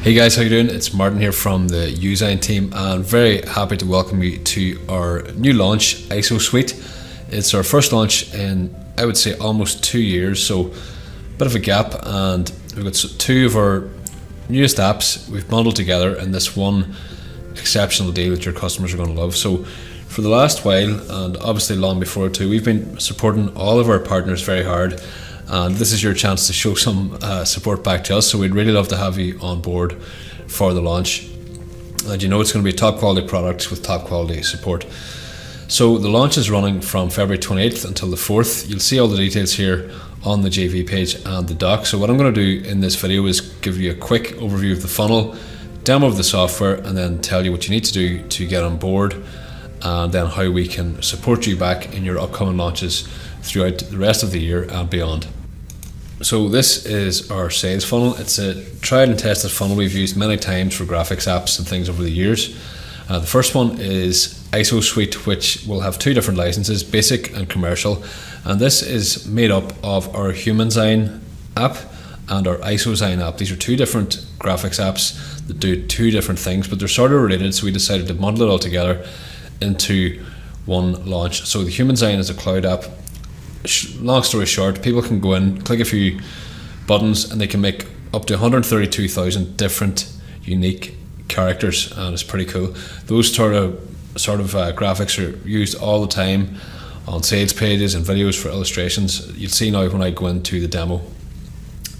Hey guys, how you doing? It's Martin here from the Humanzign team, and very happy to welcome you to our new launch, IsoSuite. It's our first launch in, I would say, almost 2 years, so a bit of a gap, and we've got two of our newest apps we've bundled together in this one exceptional deal that your customers are going to love. So for the last while, and obviously long before too, we've been supporting all of our partners very hard, and this is your chance to show some support back to us. So we'd really love to have you on board for the launch, and you know it's going to be top quality products with top quality support. So the launch is running from February 28th until the 4th. You'll see all the details here on the JV page and the doc. So what I'm going to do in this video is give you a quick overview of the funnel, demo of the software, and then tell you what you need to do to get on board, and then how we can support you back in your upcoming launches throughout the rest of the year and beyond. So this is our sales funnel. It's a tried and tested funnel we've used many times for graphics apps and things over the years. The first one is IsoSuite, which will have two different licenses, basic and commercial, and this is made up of our Humanzign app and our IsoSign app. These are two different graphics apps that do two different things, but they're sort of related, so we decided to bundle it all together into one launch. So the Humanzign is a cloud app. Long story short, people can go in, click a few buttons, and they can make up to 132,000 different unique characters, and it's pretty cool. Those sort of graphics are used all the time on sales pages and videos for illustrations. You'll see now when I go into the demo.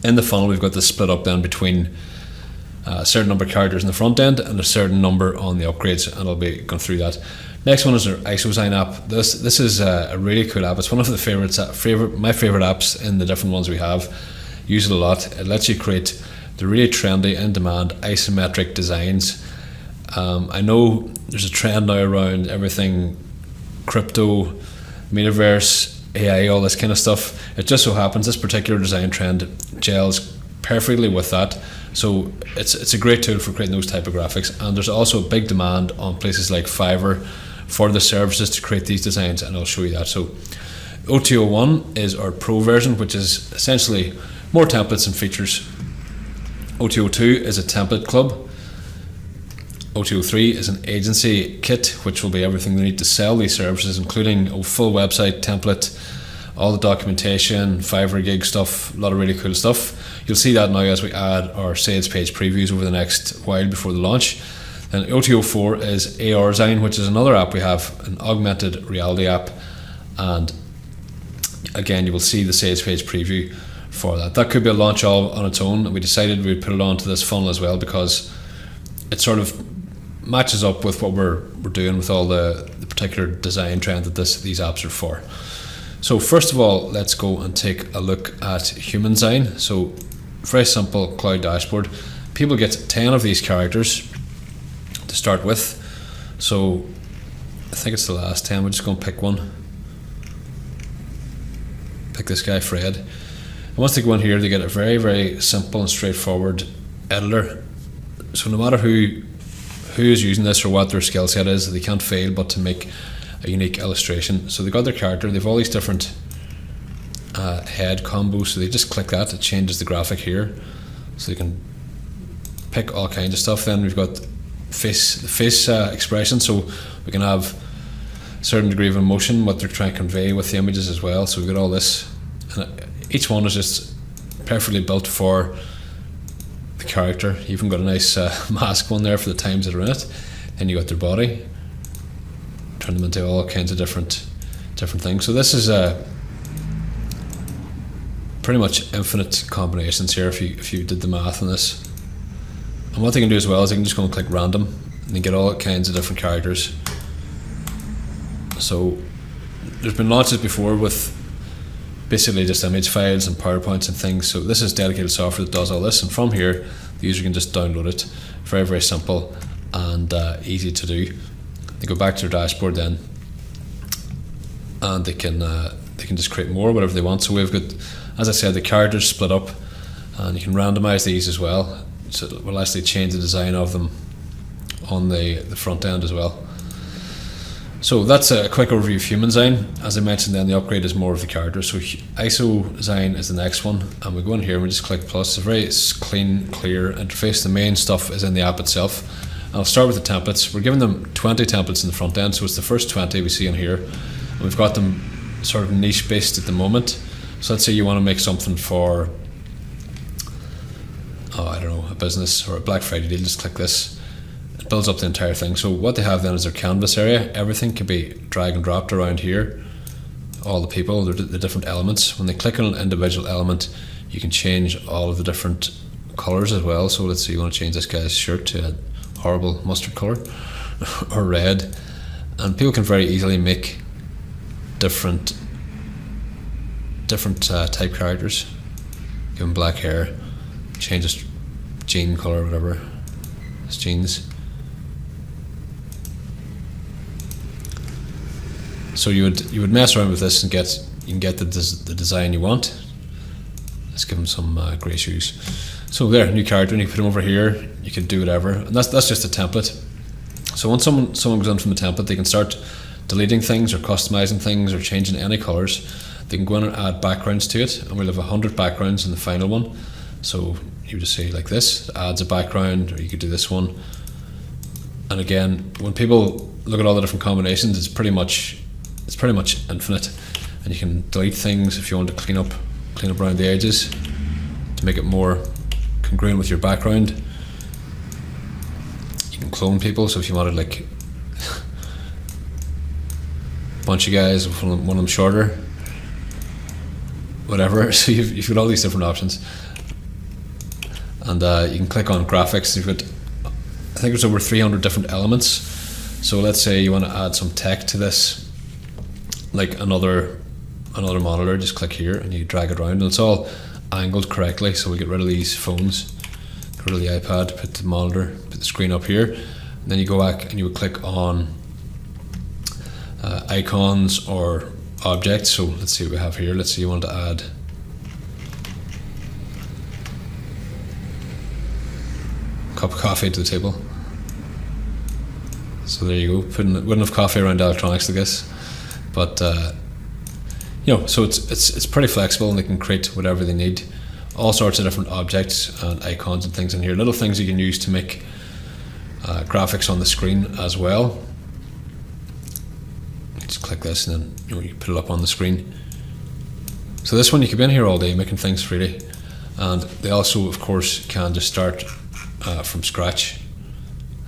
In the funnel, we've got this split up then between a certain number of characters in the front end and a certain number on the upgrades, and I'll be going through that. Next one is our IsoSign app. This is a really cool app. It's one of the my favorite apps in the different ones we have. Use it a lot. It lets you create the really trendy, in-demand isometric designs. I know there's a trend now around everything crypto, metaverse, AI, all this kind of stuff. It just so happens this particular design trend gels perfectly with that. So it's a great tool for creating those type of graphics, and there's also a big demand on places like Fiverr for the services to create these designs, and I'll show you that. So OT01 is our pro version, which is essentially more templates and features. OT02 is a template club. OT03 is an agency kit, which will be everything they need to sell these services, including a full website template, all the documentation, Fiverr gig stuff, a lot of really cool stuff. You'll see that now as we add our sales page previews over the next while before the launch. Then OT04 is ARZign, which is another app we have, an augmented reality app, and again you will see the sales page preview for that. That could be a launch all on its own, and we decided we'd put it onto this funnel as well because it sort of matches up with what we're doing with all the particular design trend that these apps are for. So first of all, let's go and take a look at Humanzign. So very simple cloud dashboard. People get 10 of these characters to start with. So I think it's the last 10. We're just going to pick one. Pick this guy, Fred. And once they go in here, they get a very, very simple and straightforward editor. So no matter who is using this or what their skill set is, they can't fail but to make a unique illustration. So they've got their character, they've all these different head combos, so they just click that, it changes the graphic here, so you can pick all kinds of stuff. Then we've got face expression, so we can have a certain degree of emotion, what they're trying to convey with the images as well. So we've got all this, and each one is just perfectly built for the character. You even got a nice mask one there for the times that are in it. Then you got their body, turn them into all kinds of different things. So this is pretty much infinite combinations here if you did the math on this. And what they can do as well is they can just go and click random and you get all kinds of different characters. So there's been launches before with basically just image files and PowerPoints and things. So this is dedicated software that does all this, and from here the user can just download it. Very, very simple and easy to do. They go back to their dashboard then, and they can just create more, whatever they want. So we've got, as I said, the characters split up, and you can randomize these as well. So it will actually change the design of them on the front end as well. So that's a quick overview of Humanzign. As I mentioned then, the upgrade is more of the character. So IsoSuite is the next one, and we go in here and we just click plus. It's a very clean, clear interface. The main stuff is in the app itself. I'll start with the templates. We're giving them 20 templates in the front end, so it's the first 20 we see in here. And we've got them sort of niche based at the moment. So let's say you want to make something for, I don't know, a business or a Black Friday deal. Just click this. It builds up the entire thing. So what they have then is their canvas area. Everything can be drag and dropped around here. All the people, the different elements. When they click on an individual element, you can change all of the different colors as well. So let's say you want to change this guy's shirt to a horrible mustard color or red, and people can very easily make different type characters. Give him black hair, change his jean color, whatever, his jeans. So you would mess around with this and you can get the design you want. Let's give him some grey shoes. So there, new character, and you put him over here. You can do whatever, and that's just a template. So once someone goes in from the template, they can start deleting things or customizing things or changing any colors. They can go in and add backgrounds to it, and we'll have 100 backgrounds in the final one. So you just say like this, it adds a background, or you could do this one. And again, when people look at all the different combinations, it's pretty much infinite, and you can delete things if you want to clean up around the edges to make it more congruent with your background. You can clone people, so if you wanted like a bunch of guys with one of them shorter, whatever. So you've got all these different options, and you can click on graphics. You've got, I think there's over 300 different elements. So let's say you want to add some tech to this, like another monitor. Just click here and you drag it around, and it's all angled correctly. So we get rid of these phones, get rid of the iPad, put the monitor, put the screen up here, and then you go back and you would click on icons or objects. So let's see what we have here. Let's say you want to add a cup of coffee to the table. So there you go. Wouldn't have coffee around electronics, I guess, but so it's pretty flexible, and they can create whatever they need. All sorts of different objects and icons and things in here. Little things you can use to make graphics on the screen as well. Just click this, and then you put it up on the screen. So this one, you can be in here all day making things freely, and they also, of course, can just start from scratch.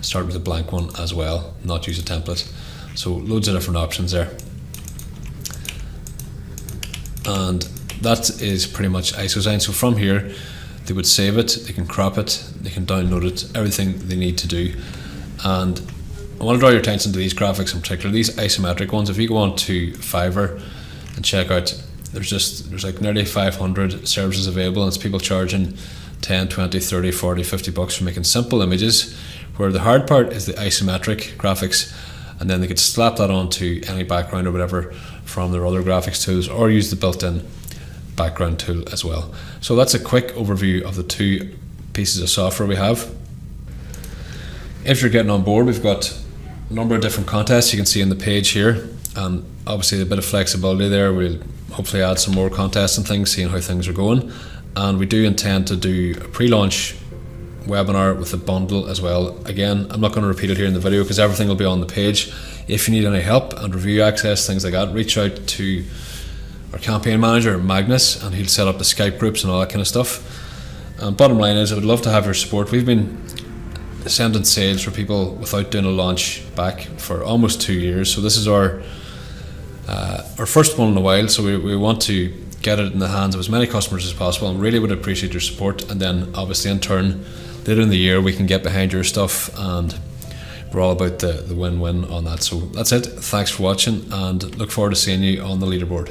Start with a blank one as well, not use a template. So loads of different options there. And that is pretty much IsoSign. So from here, they would save it, they can crop it, they can download it, everything they need to do. And I want to draw your attention to these graphics in particular, these isometric ones. If you go on to Fiverr and check out, there's like nearly 500 services available, and it's people charging 10, 20, 30, 40, 50 bucks for making simple images, where the hard part is the isometric graphics, and then they could slap that onto any background or whatever from their other graphics tools, or use the built-in background tool as well. So that's a quick overview of the two pieces of software we have. If you're getting on board, we've got a number of different contests you can see on the page here, and obviously a bit of flexibility there. We'll hopefully add some more contests and things, seeing how things are going. And we do intend to do a pre-launch webinar with a bundle as well. Again, I'm not going to repeat it here in the video because everything will be on the page. If you need any help and review access, things like that, reach out to our campaign manager, Magnus, and he'll set up the Skype groups and all that kind of stuff. Bottom line is, I would love to have your support. We've been sending sales for people without doing a launch back for almost 2 years, so this is our first one in a while, so we want to get it in the hands of as many customers as possible, and really would appreciate your support. And then obviously in turn, later in the year, we can get behind your stuff, and we're all about the win-win on that. So that's it. Thanks for watching, and look forward to seeing you on the leaderboard.